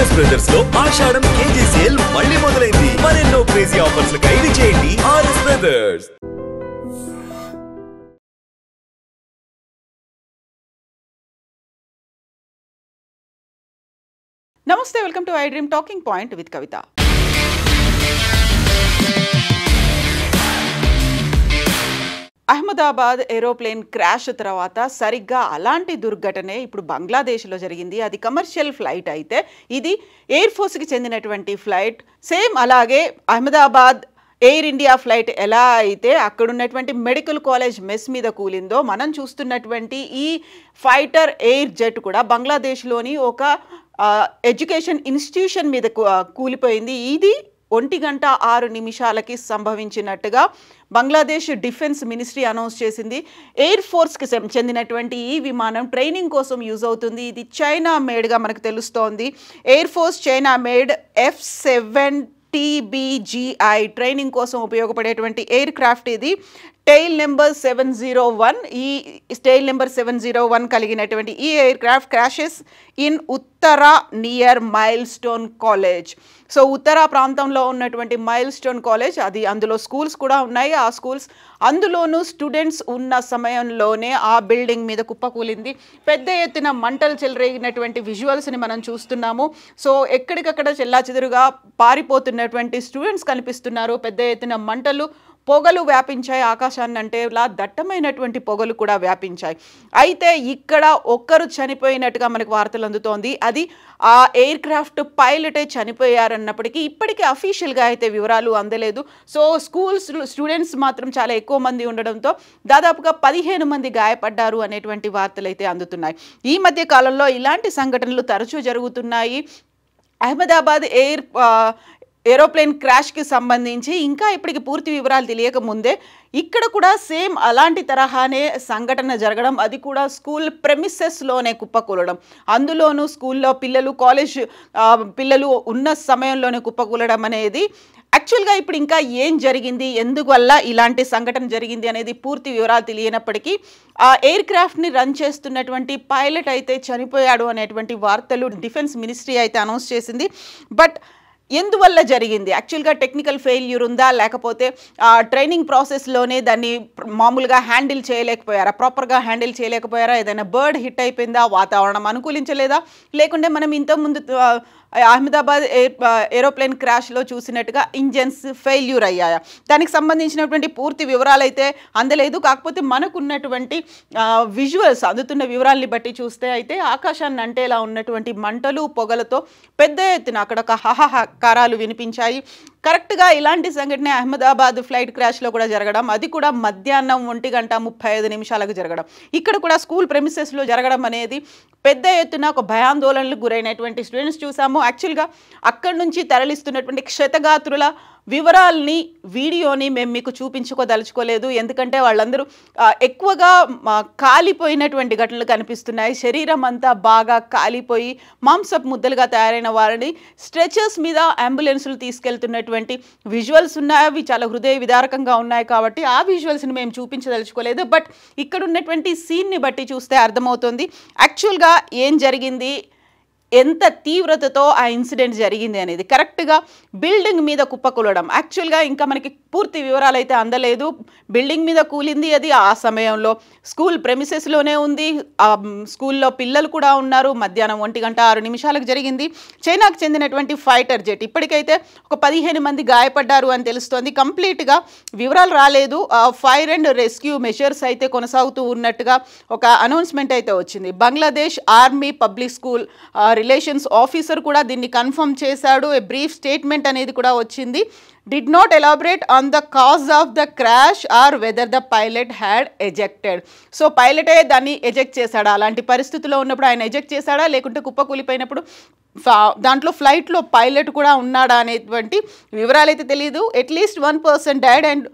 RS brothers లో ఆషాఢం KG sale మళ్ళీ మొదలైంది. మరెన్నో క్రేజీ ఆఫర్స్ ఖైదీ చేయండి ఆర్ఎస్ బ్రదర్స్. నమస్తే, welcome to I dream talking point with Kavitha. Ahmedabad aeroplane crash తర్వాత సరిగ్గా అలాంటి దుర్ఘటనే ఇప్పుడు బంగ్లాదేశ్లో జరిగింది. అది కమర్షియల్ ఫ్లైట్ అయితే ఇది ఎయిర్ ఫోర్స్కి చెందినటువంటి ఫ్లైట్. సేమ్ అలాగే అహ్మదాబాద్ ఎయిర్ ఇండియా ఫ్లైట్ ఎలా అయితే అక్కడ ఉన్నటువంటి మెడికల్ కాలేజ్ మెస్ మీద కూలిందో, మనం చూస్తున్నటువంటి ఈ ఫైటర్ ఎయిర్ జెట్ కూడా బంగ్లాదేశ్లోని ఒక ఎడ్యుకేషన్ ఇన్స్టిట్యూషన్ మీద కూలిపోయింది. ఇది 1:06 సంభవించినట్టుగా బంగ్లాదేశ్ డిఫెన్స్ మినిస్ట్రీ అనౌన్స్ చేసింది. ఎయిర్ ఫోర్స్కి చెందినటువంటి ఈ విమానం ట్రైనింగ్ కోసం యూజ్ అవుతుంది. ఇది చైనా మేడ్గా మనకు తెలుస్తోంది. Air force China made F-7TBGI training కోసం ఉపయోగపడేటువంటి ఎయిర్ క్రాఫ్ట్ ఇది. Tail number 701. ఈ టైల్ నెంబర్ 701 కలిగినటువంటి ఈ aircraft crashes in Uttara near Milestone College. So Uttara ప్రాంతంలో ఉన్నటువంటి మైల్ స్టోన్ కాలేజ్, అది అందులో స్కూల్స్ కూడా ఉన్నాయి. ఆ స్కూల్స్ అందులోనూ స్టూడెంట్స్ ఉన్న సమయంలోనే ఆ బిల్డింగ్ మీద కుప్పకూలింది. పెద్ద ఎత్తున మంటలు చెలరేగినటువంటి విజువల్స్ని మనం చూస్తున్నాము. సో ఎక్కడికక్కడ చెల్లాచెదురుగా పారిపోతున్నటువంటి స్టూడెంట్స్ కనిపిస్తున్నారు. పెద్ద ఎత్తున మంటలు, పొగలు వ్యాపించాయి. ఆకాశాన్ని అంటే ఇలా దట్టమైనటువంటి పొగలు కూడా వ్యాపించాయి. అయితే ఇక్కడ ఒక్కరు చనిపోయినట్టుగా మనకు వార్తలు అందుతోంది. అది ఆ ఎయిర్ క్రాఫ్ట్ పైలటే చనిపోయారన్నప్పటికీ ఇప్పటికీ అఫీషియల్గా అయితే వివరాలు అందలేదు. సో స్టూడెంట్స్ మాత్రం చాలా ఎక్కువ మంది ఉండడంతో దాదాపుగా 15 మంది గాయపడ్డారు అనేటువంటి వార్తలు అయితే అందుతున్నాయి. ఈ మధ్య కాలంలో ఇలాంటి సంఘటనలు తరచూ జరుగుతున్నాయి. అహ్మదాబాద్ ఏరోప్లేన్ క్రాష్కి సంబంధించి ఇంకా ఇప్పటికి పూర్తి వివరాలు తెలియకముందే ఇక్కడ కూడా సేమ్ అలాంటి తరహానే సంఘటన జరగడం, అది కూడా స్కూల్ ప్రెమిసెస్లోనే కుప్పకూలడం, అందులోనూ స్కూల్లో పిల్లలు, కాలేజ్ పిల్లలు ఉన్న సమయంలోనే కుప్పకూలడం అనేది యాక్చువల్గా ఇప్పుడు ఇంకా ఏం జరిగింది, ఎందువల్ల ఇలాంటి సంఘటన జరిగింది అనేది పూర్తి వివరాలు తెలియనప్పటికీ ఆ ఎయిర్ క్రాఫ్ట్ని రన్ చేస్తున్నటువంటి పైలట్ అయితే చనిపోయాడు అనేటువంటి వార్తలు డిఫెన్స్ మినిస్ట్రీ అయితే అనౌన్స్ చేసింది. బట్ ఎందువల్ల జరిగింది, యాక్చువల్గా టెక్నికల్ ఫెయిల్యూర్ ఉందా, లేకపోతే ట్రైనింగ్ ప్రాసెస్లోనే దాన్ని మామూలుగా హ్యాండిల్ చేయలేకపోయారా, ప్రాపర్గా హ్యాండిల్ చేయలేకపోయారా, ఏదైనా బర్డ్ హిట్ అయిపోయిందా, వాతావరణం అనుకూలించలేదా, లేకుంటే మనం ఇంతకుముందు అహ్మదాబాద్ ఏరోప్లేన్ క్రాష్లో చూసినట్టుగా ఇంజన్స్ ఫెయిల్యూర్ అయ్యాయా, దానికి సంబంధించినటువంటి పూర్తి వివరాలు అయితే అందలేదు. కాకపోతే మనకున్నటువంటి విజువల్స్, అందుతున్న వివరాల్ని బట్టి చూస్తే అయితే ఆకాశాన్ని అంటేలా ఉన్నటువంటి మంటలు, పొగలతో పెద్ద ఎత్తున అక్కడ ఒక హాహాకారాలు వినిపించాయి. కరెక్ట్గా ఇలాంటి సంఘటన అహ్మదాబాద్ ఫ్లైట్ క్రాష్లో కూడా జరగడం, అది కూడా మధ్యాహ్నం 1:35 జరగడం, ఇక్కడ కూడా స్కూల్ ప్రెమిసెస్లో జరగడం అనేది పెద్ద ఎత్తున ఒక భయాందోళనలకు గురైనటువంటి స్టూడెంట్స్ చూసాము. యాక్చువల్గా అక్కడి నుంచి తరలిస్తున్నటువంటి క్షతగాత్రుల వివరాల్ని, వీడియోని మేము మీకు చూపించుకోదలుచుకోలేదు. ఎందుకంటే వాళ్ళందరూ ఎక్కువగా కాలిపోయినటువంటి ఘటనలు కనిపిస్తున్నాయి. శరీరం అంతా బాగా కాలిపోయి మాంసపు ముద్దలుగా తయారైన వారిని స్ట్రెచర్స్ మీద అంబులెన్సులు తీసుకెళ్తున్నటువంటి విజువల్స్ ఉన్నాయి. అవి చాలా హృదయ విదారకంగా ఉన్నాయి కాబట్టి ఆ విజువల్స్ని మేము చూపించదలుచుకోలేదు. బట్ ఇక్కడ ఉన్నటువంటి సీన్ని బట్టి చూస్తే అర్థమవుతుంది యాక్చువల్గా ఏం జరిగింది, ఎంత తీవ్రతతో ఆ ఇన్సిడెంట్ జరిగింది అనేది. కరెక్ట్గా బిల్డింగ్ మీద కుప్పకూలడం, యాక్చువల్గా ఇంకా మనకి పూర్తి వివరాలు అయితే అందలేదు. బిల్డింగ్ మీద కూలింది, అది ఆ సమయంలో స్కూల్ ప్రెమిసెస్లోనే ఉంది, స్కూల్లో పిల్లలు కూడా ఉన్నారు. మధ్యాహ్నం 1:06 జరిగింది. చైనాకు చెందినటువంటి ఫైటర్ జెట్, ఇప్పటికైతే ఒక 15 మంది గాయపడ్డారు అని తెలుస్తోంది. కంప్లీట్గా వివరాలు రాలేదు. ఫైర్ అండ్ రెస్క్యూ మెషర్స్ అయితే కొనసాగుతూ ఉన్నట్టుగా ఒక అనౌన్స్మెంట్ అయితే వచ్చింది. Bangladesh army public school relations officer కూడా దీన్ని కన్ఫర్మ్ చేశాడు. ఏ బ్రీఫ్ స్టేట్మెంట్ అనేది కూడా వచ్చింది. did not elaborate on the cause of the crash or whether the pilot had ejected. So పైలటే దాన్ని ఎజెక్ట్ చేశాడా, అలాంటి పరిస్థితిలో ఉన్నప్పుడు ఆయన ఎజెక్ట్ చేశాడా, లేకుంటే కుప్పకూలిపోయినప్పుడు దాంట్లో ఫ్లైట్లో పైలట్ కూడా ఉన్నాడా అనేటువంటి వివరాలు అయితే తెలియదు. At least 1 person died and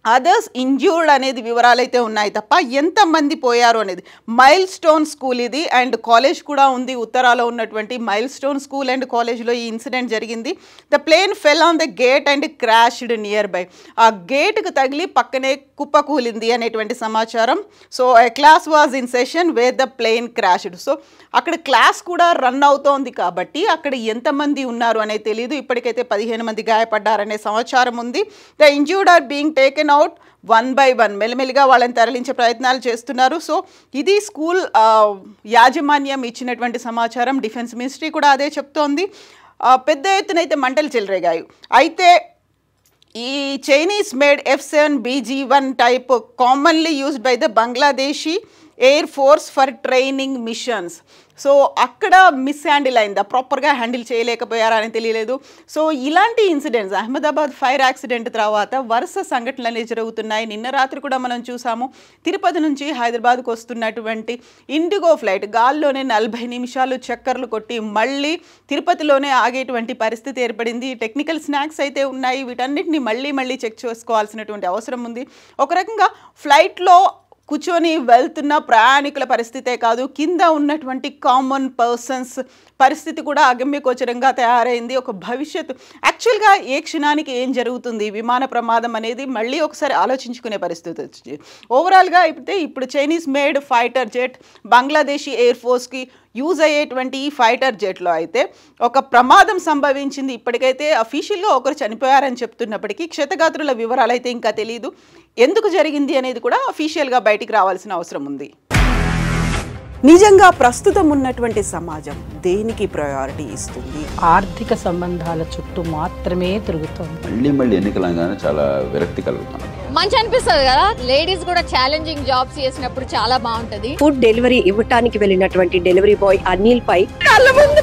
others injured అనేది వివరాలు అయితే ఉన్నాయి తప్ప ఎంతమంది పోయారు అనేది. మైల్ స్టోన్ స్కూల్ ఇది అండ్ కాలేజ్ కూడా ఉంది. ఉత్తరాలో ఉన్నటువంటి మైల్ స్టోన్ స్కూల్ అండ్ కాలేజ్లో ఈ ఇన్సిడెంట్ జరిగింది. The plane fell on the gate and crashed nearby. ఆ గేట్కు తగిలి పక్కనే కుప్పకూలింది అనేటువంటి సమాచారం. So a class was in session where the plane crashed. So అక్కడ క్లాస్ కూడా రన్ అవుతోంది కాబట్టి అక్కడ ఎంతమంది ఉన్నారు అనేది తెలియదు. ఇప్పటికైతే 15 మంది గాయపడ్డారనే సమాచారం ఉంది. The injured are being taken out 1 by 1. మెల్లమెల్లిగా వాళ్ళని తరలించే ప్రయత్నాలు చేస్తున్నారు. సో ఇది స్కూల్ యాజమాన్యం ఇచ్చినటువంటి సమాచారం. డిఫెన్స్ మినిస్ట్రీ కూడా అదే చెప్తోంది. పెద్ద ఎత్తునైతే మంటలు చెలరేగాయి. అయితే ఈ Chinese made F-7BG-1 type commonly used by the Bangladeshi air force for training machines. So అక్కడ మిస్ హ్యాండిల్ అయిందా, ప్రాపర్గా హ్యాండిల్ చేయలేకపోయారా అని తెలియలేదు. సో ఇలాంటి ఇన్సిడెంట్స్ అహ్మదాబాద్ ఫైర్ యాక్సిడెంట్ తర్వాత వరుస సంఘటనలు జరుగుతున్నాయి. నిన్న రాత్రి కూడా మనం చూసాము. తిరుపతి నుంచి హైదరాబాద్కు వస్తున్నటువంటి ఇండిగో ఫ్లైట్ గాల్లోనే 40 నిమిషాలు చక్కర్లు కొట్టి మళ్ళీ తిరుపతిలోనే ఆగేటువంటి పరిస్థితి ఏర్పడింది. టెక్నికల్ స్నాక్స్ అయితే ఉన్నాయి. వీటన్నిటిని మళ్ళీ చెక్ చేసుకోవాల్సినటువంటి అవసరం ఉంది. ఒక రకంగా ఫ్లైట్లో కూర్చొని వెళ్తున్న ప్రయాణికుల పరిస్థితే కాదు, కింద ఉన్నటువంటి కామన్ పర్సన్స్ పరిస్థితి కూడా అగమ్యగోచరంగా తయారైంది. ఒక భవిష్యత్తు యాక్చువల్గా ఏ క్షణానికి ఏం జరుగుతుంది విమాన ప్రమాదం అనేది మళ్ళీ ఒకసారి ఆలోచించుకునే పరిస్థితి వచ్చింది. ఓవరాల్గా అయితే ఇప్పుడు Chinese made fighter jet Bangladeshi air ఫోర్స్కి యూజ్ అయ్యేటువంటి ఈ ఫైటర్ జెట్లో అయితే ఒక ప్రమాదం సంభవించింది. ఇప్పటికైతే అఫీషియల్గా ఒకరు చనిపోయారని చెప్తున్నప్పటికీ క్షతగాత్రుల వివరాలు అయితే ఇంకా తెలియదు. ఎందుకు జరిగింది అనేది కూడా అఫీషియల్గా బయటికి రావాల్సిన అవసరం ఉంది. నిజంగా ప్రస్తుతం ఉన్నటువంటి సమాజం దేనికి ప్రయారిటీ ఇస్తుంది? ఆర్థిక సంబంధాల చుట్టూ మాత్రమే తిరుగుతుంది. మళ్ళీ ఎన్నికలంగానే చాలా విరక్తి కలుగుతాను. మంచి అనిపిస్తుంది కదా, లేడీస్ కూడా ఛాలెంజింగ్ జాబ్స్ చేసినప్పుడు చాలా బాగుంటది. ఫుడ్ డెలివరీ ఇవ్వటానికి వెళ్ళినటువంటి డెలివరీ బాయ్ అనిల్ పై కళ్ళ ముందు